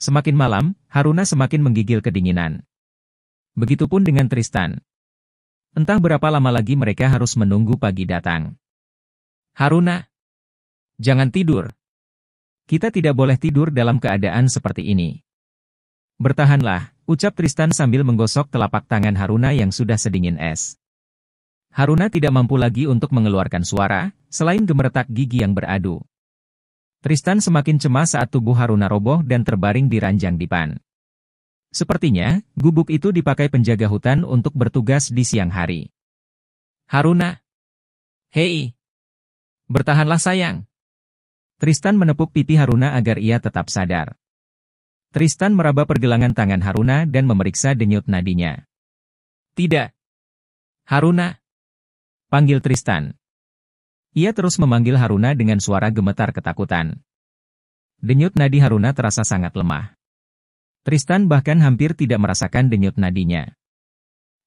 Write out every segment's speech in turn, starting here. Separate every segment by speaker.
Speaker 1: Semakin malam, Haruna semakin menggigil kedinginan. Begitupun dengan Tristan. Entah berapa lama lagi mereka harus menunggu pagi datang. Haruna, jangan tidur. Kita tidak boleh tidur dalam keadaan seperti ini. Bertahanlah, ucap Tristan sambil menggosok telapak tangan Haruna yang sudah sedingin es. Haruna tidak mampu lagi untuk mengeluarkan suara, selain gemeretak gigi yang beradu. Tristan semakin cemas saat tubuh Haruna roboh dan terbaring di ranjang dipan. Sepertinya, gubuk itu dipakai penjaga hutan untuk bertugas di siang hari. Haruna! Hei! Bertahanlah sayang! Tristan menepuk pipi Haruna agar ia tetap sadar. Tristan meraba pergelangan tangan Haruna dan memeriksa denyut nadinya. Tidak! Haruna! Panggil Tristan. Ia terus memanggil Haruna dengan suara gemetar ketakutan. Denyut nadi Haruna terasa sangat lemah. Tristan bahkan hampir tidak merasakan denyut nadinya.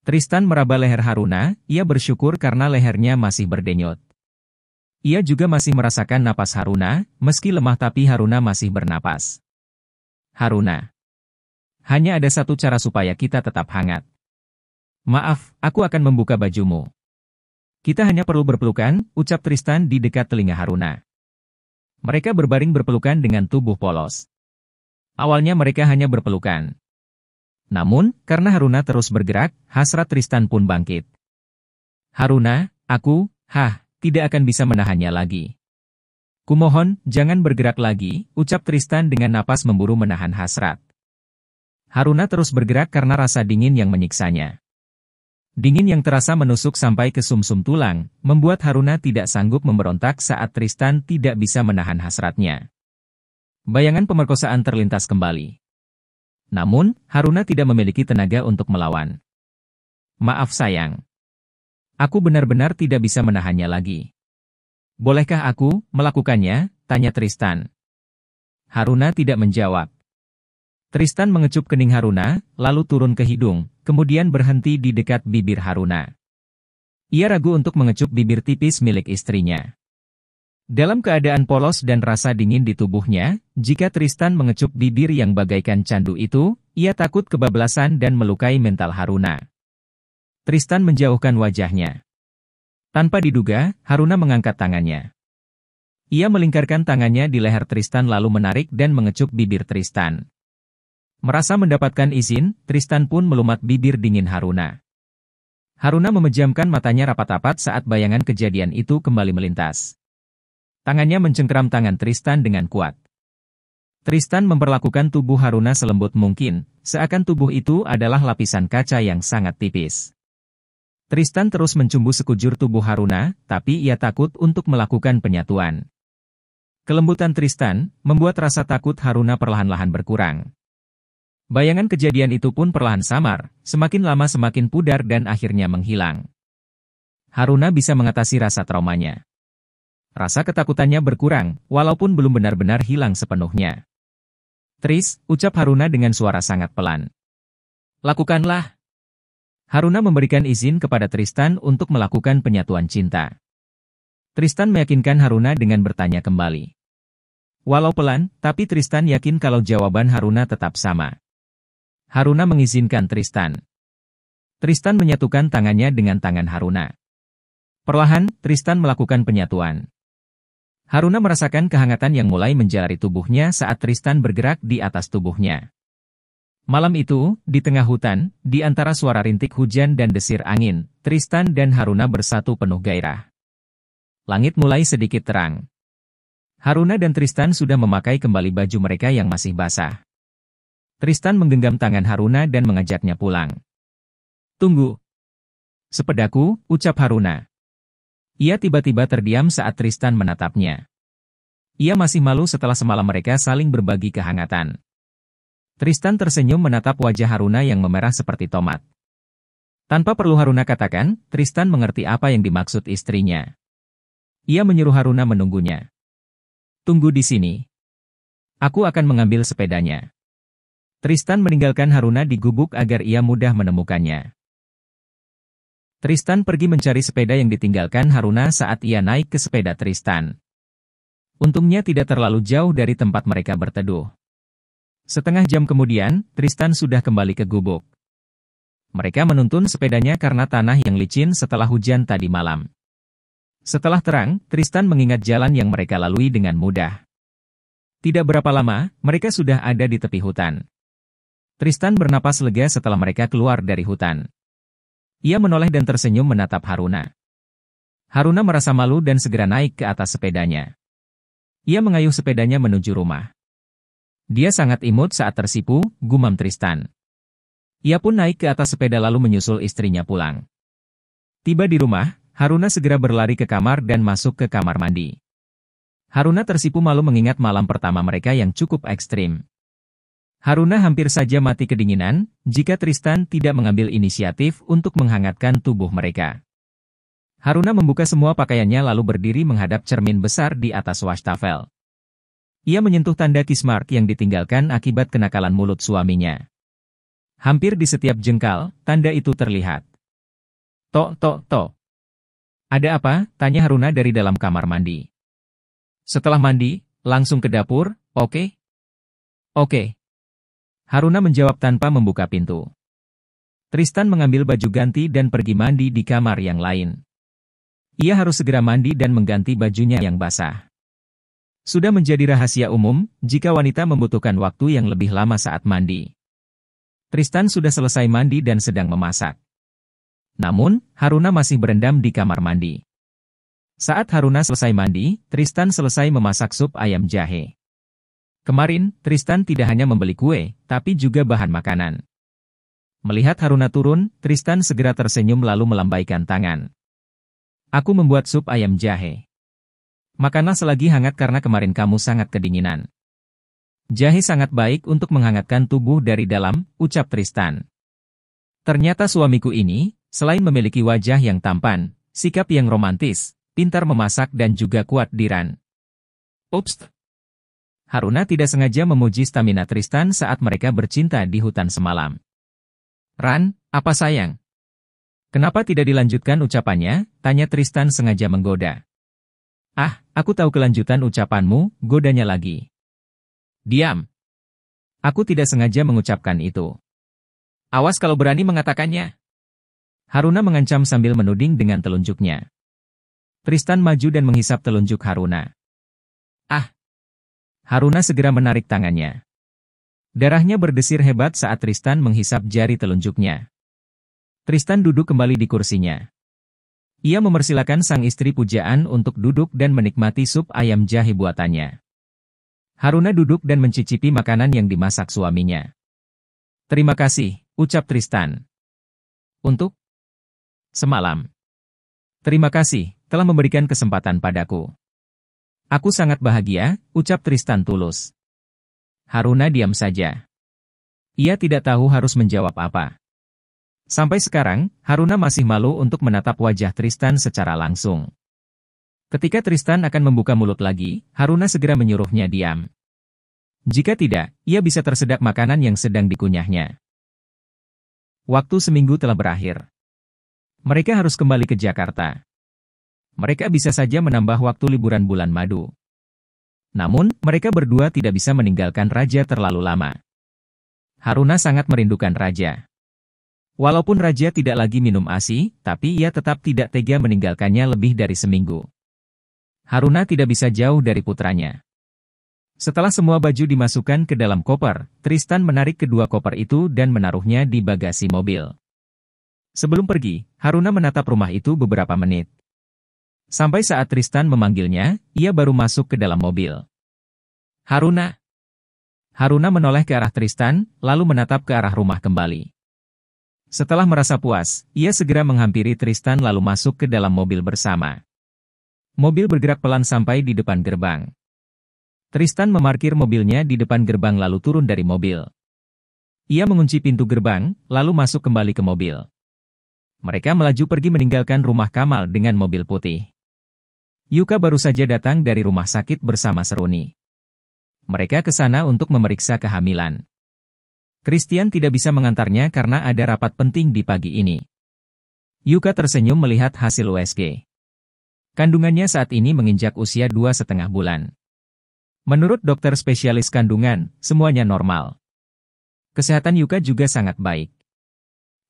Speaker 1: Tristan meraba leher Haruna, ia bersyukur karena lehernya masih berdenyut. Ia juga masih merasakan napas Haruna, meski lemah tapi Haruna masih bernapas. Haruna. Hanya ada satu cara supaya kita tetap hangat. Maaf, aku akan membuka bajumu. Kita hanya perlu berpelukan, ucap Tristan di dekat telinga Haruna. Mereka berbaring berpelukan dengan tubuh polos. Awalnya mereka hanya berpelukan. Namun, karena Haruna terus bergerak, hasrat Tristan pun bangkit. Haruna, aku, tidak akan bisa menahannya lagi. Kumohon, jangan bergerak lagi, ucap Tristan dengan napas memburu menahan hasrat. Haruna terus bergerak karena rasa dingin yang menyiksanya. Dingin yang terasa menusuk sampai ke sumsum tulang, membuat Haruna tidak sanggup memberontak saat Tristan tidak bisa menahan hasratnya. Bayangan pemerkosaan terlintas kembali. Namun, Haruna tidak memiliki tenaga untuk melawan. Maaf sayang. Aku benar-benar tidak bisa menahannya lagi. Bolehkah aku melakukannya? Tanya Tristan. Haruna tidak menjawab. Tristan mengecup kening Haruna, lalu turun ke hidung, kemudian berhenti di dekat bibir Haruna. Ia ragu untuk mengecup bibir tipis milik istrinya. Dalam keadaan polos dan rasa dingin di tubuhnya, jika Tristan mengecup bibir yang bagaikan candu itu, ia takut kebablasan dan melukai mental Haruna. Tristan menjauhkan wajahnya. Tanpa diduga, Haruna mengangkat tangannya. Ia melingkarkan tangannya di leher Tristan lalu menarik dan mengecup bibir Tristan. Merasa mendapatkan izin, Tristan pun melumat bibir dingin Haruna. Haruna memejamkan matanya rapat-rapat saat bayangan kejadian itu kembali melintas. Tangannya mencengkeram tangan Tristan dengan kuat. Tristan memperlakukan tubuh Haruna selembut mungkin, seakan tubuh itu adalah lapisan kaca yang sangat tipis. Tristan terus mencumbu sekujur tubuh Haruna, tapi ia takut untuk melakukan penyatuan. Kelembutan Tristan membuat rasa takut Haruna perlahan-lahan berkurang. Bayangan kejadian itu pun perlahan samar, semakin lama semakin pudar dan akhirnya menghilang. Haruna bisa mengatasi rasa traumanya. Rasa ketakutannya berkurang, walaupun belum benar-benar hilang sepenuhnya. Tris, ucap Haruna dengan suara sangat pelan. Lakukanlah. Haruna memberikan izin kepada Tristan untuk melakukan penyatuan cinta. Tristan meyakinkan Haruna dengan bertanya kembali. Walau pelan, tapi Tristan yakin kalau jawaban Haruna tetap sama. Haruna mengizinkan Tristan. Tristan menyatukan tangannya dengan tangan Haruna. Perlahan, Tristan melakukan penyatuan. Haruna merasakan kehangatan yang mulai menjalari tubuhnya saat Tristan bergerak di atas tubuhnya. Malam itu, di tengah hutan, di antara suara rintik hujan dan desir angin, Tristan dan Haruna bersatu penuh gairah. Langit mulai sedikit terang. Haruna dan Tristan sudah memakai kembali baju mereka yang masih basah. Tristan menggenggam tangan Haruna dan mengajaknya pulang. Tunggu. Sepedaku, ucap Haruna. Ia tiba-tiba terdiam saat Tristan menatapnya. Ia masih malu setelah semalam mereka saling berbagi kehangatan. Tristan tersenyum menatap wajah Haruna yang memerah seperti tomat. Tanpa perlu Haruna katakan, Tristan mengerti apa yang dimaksud istrinya. Ia menyuruh Haruna menunggunya. Tunggu di sini. Aku akan mengambil sepedanya. Tristan meninggalkan Haruna di gubuk agar ia mudah menemukannya. Tristan pergi mencari sepeda yang ditinggalkan Haruna saat ia naik ke sepeda Tristan. Untungnya tidak terlalu jauh dari tempat mereka berteduh. Setengah jam kemudian, Tristan sudah kembali ke gubuk. Mereka menuntun sepedanya karena tanah yang licin setelah hujan tadi malam. Setelah terang, Tristan mengingat jalan yang mereka lalui dengan mudah. Tidak berapa lama, mereka sudah ada di tepi hutan. Tristan bernapas lega setelah mereka keluar dari hutan. Ia menoleh dan tersenyum menatap Haruna. Haruna merasa malu dan segera naik ke atas sepedanya. Ia mengayuh sepedanya menuju rumah. Dia sangat imut saat tersipu, gumam Tristan. Ia pun naik ke atas sepeda lalu menyusul istrinya pulang. Tiba di rumah, Haruna segera berlari ke kamar dan masuk ke kamar mandi. Haruna tersipu malu mengingat malam pertama mereka yang cukup ekstrim. Haruna hampir saja mati kedinginan, jika Tristan tidak mengambil inisiatif untuk menghangatkan tubuh mereka. Haruna membuka semua pakaiannya lalu berdiri menghadap cermin besar di atas wastafel. Ia menyentuh tanda kiss mark yang ditinggalkan akibat kenakalan mulut suaminya. Hampir di setiap jengkal, tanda itu terlihat. Tok, tok, tok. Ada apa? Tanya Haruna dari dalam kamar mandi. Setelah mandi, langsung ke dapur, oke? Oke. Haruna menjawab tanpa membuka pintu. Tristan mengambil baju ganti dan pergi mandi di kamar yang lain. Ia harus segera mandi dan mengganti bajunya yang basah. Sudah menjadi rahasia umum, jika wanita membutuhkan waktu yang lebih lama saat mandi. Tristan sudah selesai mandi dan sedang memasak. Namun, Haruna masih berendam di kamar mandi. Saat Haruna selesai mandi, Tristan selesai memasak sup ayam jahe. Kemarin, Tristan tidak hanya membeli kue, tapi juga bahan makanan. Melihat Haruna turun, Tristan segera tersenyum lalu melambaikan tangan. Aku membuat sup ayam jahe. Makanlah selagi hangat karena kemarin kamu sangat kedinginan. Jahe sangat baik untuk menghangatkan tubuh dari dalam, ucap Tristan. Ternyata suamiku ini, selain memiliki wajah yang tampan, sikap yang romantis, pintar memasak dan juga kuat di ran. Ups. Haruna tidak sengaja memuji stamina Tristan saat mereka bercinta di hutan semalam. Ran, apa sayang? Kenapa tidak dilanjutkan ucapannya? Tanya Tristan sengaja menggoda. Ah, aku tahu kelanjutan ucapanmu, godanya lagi. Diam. Aku tidak sengaja mengucapkan itu. Awas kalau berani mengatakannya. Haruna mengancam sambil menuding dengan telunjuknya. Tristan maju dan menghisap telunjuk Haruna. Ah. Haruna segera menarik tangannya. Darahnya berdesir hebat saat Tristan menghisap jari telunjuknya. Tristan duduk kembali di kursinya. Ia mempersilakan sang istri pujaan untuk duduk dan menikmati sup ayam jahe buatannya. Haruna duduk dan mencicipi makanan yang dimasak suaminya. Terima kasih, ucap Tristan. Untuk semalam. Terima kasih, telah memberikan kesempatan padaku. Aku sangat bahagia, ucap Tristan tulus. Haruna diam saja. Ia tidak tahu harus menjawab apa. Sampai sekarang, Haruna masih malu untuk menatap wajah Tristan secara langsung. Ketika Tristan akan membuka mulut lagi, Haruna segera menyuruhnya diam. Jika tidak, ia bisa tersedak makanan yang sedang dikunyahnya. Waktu seminggu telah berakhir. Mereka harus kembali ke Jakarta. Mereka bisa saja menambah waktu liburan bulan madu. Namun, mereka berdua tidak bisa meninggalkan Raja terlalu lama. Haruna sangat merindukan Raja. Walaupun Raja tidak lagi minum ASI, tapi ia tetap tidak tega meninggalkannya lebih dari seminggu. Haruna tidak bisa jauh dari putranya. Setelah semua baju dimasukkan ke dalam koper, Tristan menarik kedua koper itu dan menaruhnya di bagasi mobil. Sebelum pergi, Haruna menatap rumah itu beberapa menit. Sampai saat Tristan memanggilnya, ia baru masuk ke dalam mobil. Haruna. Haruna menoleh ke arah Tristan, lalu menatap ke arah rumah kembali. Setelah merasa puas, ia segera menghampiri Tristan lalu masuk ke dalam mobil bersama. Mobil bergerak pelan sampai di depan gerbang. Tristan memarkir mobilnya di depan gerbang lalu turun dari mobil. Ia mengunci pintu gerbang, lalu masuk kembali ke mobil. Mereka melaju pergi meninggalkan rumah Kamal dengan mobil putih. Yuka baru saja datang dari rumah sakit bersama Seruni. Mereka ke sana untuk memeriksa kehamilan. Christian tidak bisa mengantarnya karena ada rapat penting di pagi ini. Yuka tersenyum melihat hasil USG. Kandungannya saat ini menginjak usia 2,5 bulan. Menurut dokter spesialis kandungan, semuanya normal. Kesehatan Yuka juga sangat baik.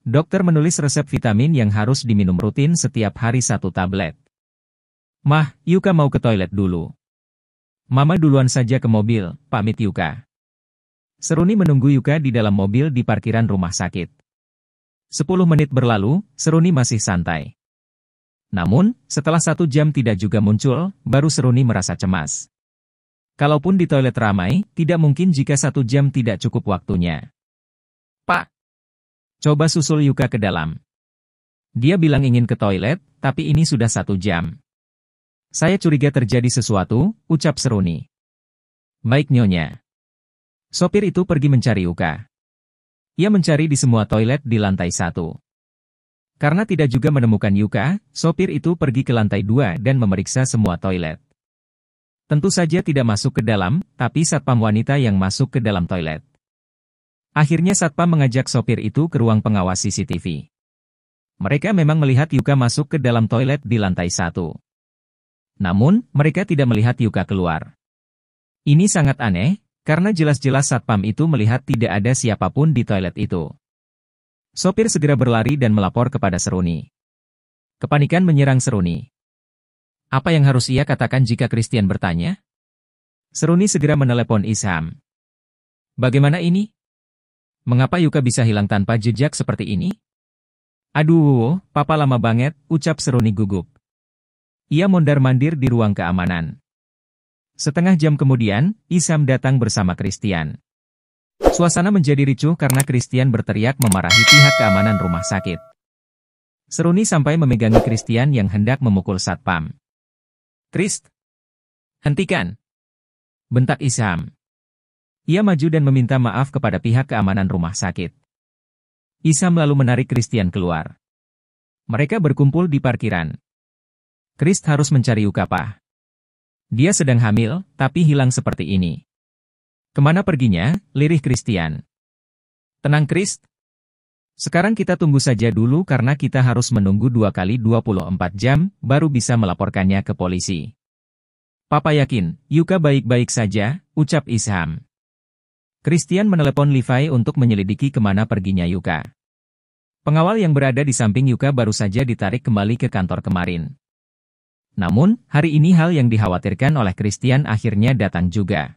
Speaker 1: Dokter menulis resep vitamin yang harus diminum rutin setiap hari 1 tablet. Mah, Yuka mau ke toilet dulu. Mama duluan saja ke mobil, pamit Yuka. Seruni menunggu Yuka di dalam mobil di parkiran rumah sakit. 10 menit berlalu, Seruni masih santai. Namun, setelah 1 jam tidak juga muncul, baru Seruni merasa cemas. Kalaupun di toilet ramai, tidak mungkin jika 1 jam tidak cukup waktunya. Pak, coba susul Yuka ke dalam. Dia bilang ingin ke toilet, tapi ini sudah 1 jam. Saya curiga terjadi sesuatu, ucap Seruni. Baik Nyonya. Sopir itu pergi mencari Yuka. Ia mencari di semua toilet di lantai 1. Karena tidak juga menemukan Yuka, sopir itu pergi ke lantai 2 dan memeriksa semua toilet. Tentu saja tidak masuk ke dalam, tapi satpam wanita yang masuk ke dalam toilet. Akhirnya satpam mengajak sopir itu ke ruang pengawas CCTV. Mereka memang melihat Yuka masuk ke dalam toilet di lantai 1. Namun, mereka tidak melihat Yuka keluar. Ini sangat aneh, karena jelas-jelas satpam itu melihat tidak ada siapapun di toilet itu. Sopir segera berlari dan melapor kepada Seruni. Kepanikan menyerang Seruni. Apa yang harus ia katakan jika Christian bertanya? Seruni segera menelepon Isham. Bagaimana ini? Mengapa Yuka bisa hilang tanpa jejak seperti ini? Aduh, papa lama banget, ucap Seruni gugup. Ia mondar-mandir di ruang keamanan. Setengah jam kemudian, Isham datang bersama Christian. Suasana menjadi ricuh karena Christian berteriak memarahi pihak keamanan rumah sakit. Seruni sampai memegangi Christian yang hendak memukul satpam. Christ, hentikan! Bentak Isham. Ia maju dan meminta maaf kepada pihak keamanan rumah sakit. Isham lalu menarik Christian keluar. Mereka berkumpul di parkiran. Christ harus mencari Yuka, Pak. Dia sedang hamil, tapi hilang seperti ini. Kemana perginya? Lirih Christian. Tenang Christ. Sekarang kita tunggu saja dulu karena kita harus menunggu 2 kali 24 jam, baru bisa melaporkannya ke polisi. Papa yakin, Yuka baik-baik saja, ucap Isham. Christian menelepon Levi untuk menyelidiki kemana perginya Yuka. Pengawal yang berada di samping Yuka baru saja ditarik kembali ke kantor kemarin. Namun, hari ini hal yang dikhawatirkan oleh Christian akhirnya datang juga.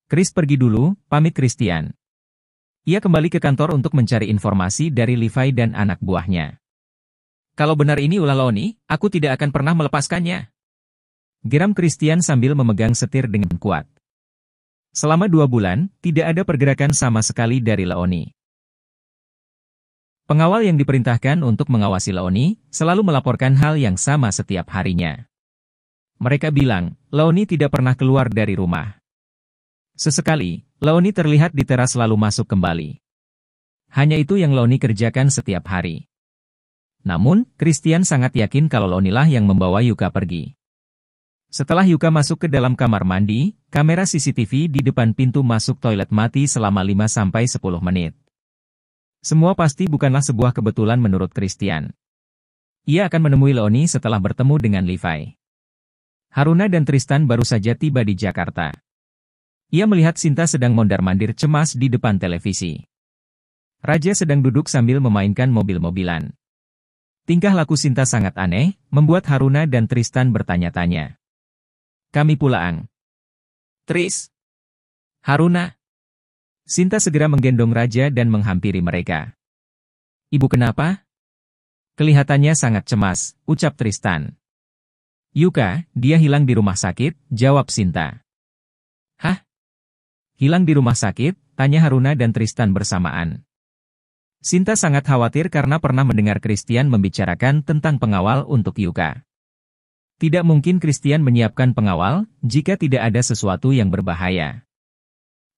Speaker 1: Chris pergi dulu, pamit Christian. Ia kembali ke kantor untuk mencari informasi dari Levi dan anak buahnya. Kalau benar ini ulah Leoni, aku tidak akan pernah melepaskannya. Geram Christian sambil memegang setir dengan kuat. Selama 2 bulan, tidak ada pergerakan sama sekali dari Leoni. Pengawal yang diperintahkan untuk mengawasi Leoni, selalu melaporkan hal yang sama setiap harinya. Mereka bilang, Leoni tidak pernah keluar dari rumah. Sesekali, Leoni terlihat di teras lalu masuk kembali. Hanya itu yang Leoni kerjakan setiap hari. Namun, Christian sangat yakin kalau Leonilah yang membawa Yuka pergi. Setelah Yuka masuk ke dalam kamar mandi, kamera CCTV di depan pintu masuk toilet mati selama 5-10 menit. Semua pasti bukanlah sebuah kebetulan menurut Christian. Ia akan menemui Leoni setelah bertemu dengan Levi. Haruna dan Tristan baru saja tiba di Jakarta. Ia melihat Sinta sedang mondar-mandir cemas di depan televisi. Raja sedang duduk sambil memainkan mobil-mobilan. Tingkah laku Sinta sangat aneh, membuat Haruna dan Tristan bertanya-tanya. Kami pulang. Tris. Haruna. Sinta segera menggendong Raja dan menghampiri mereka. Ibu kenapa? Kelihatannya sangat cemas, ucap Tristan. Yuka, dia hilang di rumah sakit, jawab Sinta. Hah? Hilang di rumah sakit? Tanya Haruna dan Tristan bersamaan. Sinta sangat khawatir karena pernah mendengar Christian membicarakan tentang pengawal untuk Yuka. Tidak mungkin Christian menyiapkan pengawal jika tidak ada sesuatu yang berbahaya.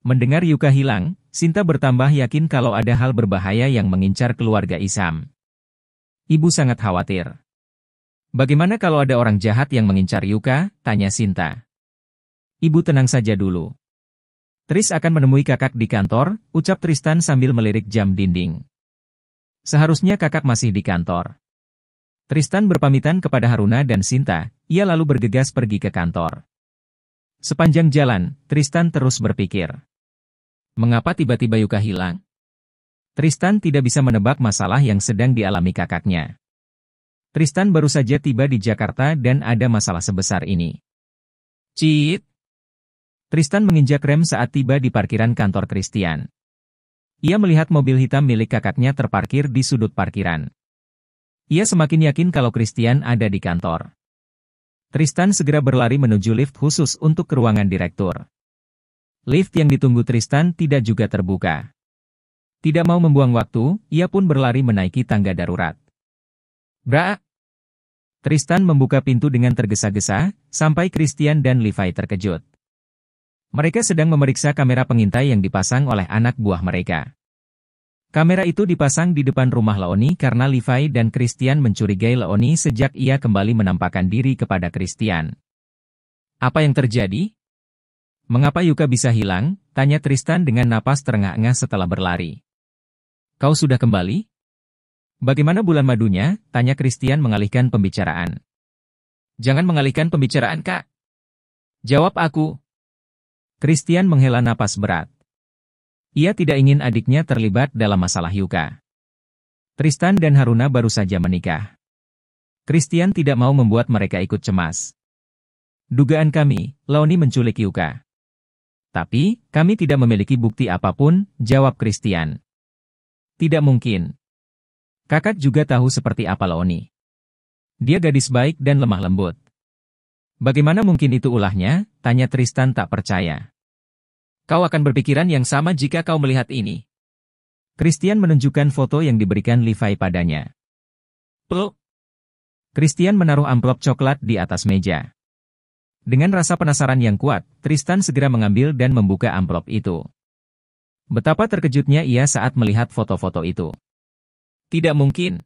Speaker 1: Mendengar Yuka hilang, Sinta bertambah yakin kalau ada hal berbahaya yang mengincar keluarga Isham. Ibu sangat khawatir. Bagaimana kalau ada orang jahat yang mengincar Yuka? Tanya Sinta. Ibu tenang saja dulu. Tris akan menemui kakak di kantor, ucap Tristan sambil melirik jam dinding. Seharusnya kakak masih di kantor. Tristan berpamitan kepada Haruna dan Sinta, ia lalu bergegas pergi ke kantor. Sepanjang jalan, Tristan terus berpikir. Mengapa tiba-tiba Yuka hilang? Tristan tidak bisa menebak masalah yang sedang dialami kakaknya. Tristan baru saja tiba di Jakarta dan ada masalah sebesar ini. Cit! Tristan menginjak rem saat tiba di parkiran kantor Christian. Ia melihat mobil hitam milik kakaknya terparkir di sudut parkiran. Ia semakin yakin kalau Christian ada di kantor. Tristan segera berlari menuju lift khusus untuk ke ruangan direktur. Lift yang ditunggu Tristan tidak juga terbuka. Tidak mau membuang waktu, ia pun berlari menaiki tangga darurat. Bra! Tristan membuka pintu dengan tergesa-gesa, sampai Christian dan Levi terkejut. Mereka sedang memeriksa kamera pengintai yang dipasang oleh anak buah mereka. Kamera itu dipasang di depan rumah Leoni karena Levi dan Christian mencurigai Leoni sejak ia kembali menampakkan diri kepada Christian. Apa yang terjadi? Mengapa Yuka bisa hilang? Tanya Tristan dengan napas terengah-engah setelah berlari. Kau sudah kembali? Bagaimana bulan madunya? Tanya Christian mengalihkan pembicaraan. Jangan mengalihkan pembicaraan, Kak. Jawab aku. Christian menghela napas berat. Ia tidak ingin adiknya terlibat dalam masalah Yuka. Tristan dan Haruna baru saja menikah. Christian tidak mau membuat mereka ikut cemas. Dugaan kami, Leoni menculik Yuka. Tapi, kami tidak memiliki bukti apapun, jawab Christian. Tidak mungkin. Kakak juga tahu seperti apa Leoni. Dia gadis baik dan lemah lembut. Bagaimana mungkin itu ulahnya? Tanya Tristan tak percaya. Kau akan berpikiran yang sama jika kau melihat ini. Christian menunjukkan foto yang diberikan Levi padanya. Peluk. Christian menaruh amplop coklat di atas meja. Dengan rasa penasaran yang kuat, Tristan segera mengambil dan membuka amplop itu. Betapa terkejutnya ia saat melihat foto-foto itu. Tidak mungkin.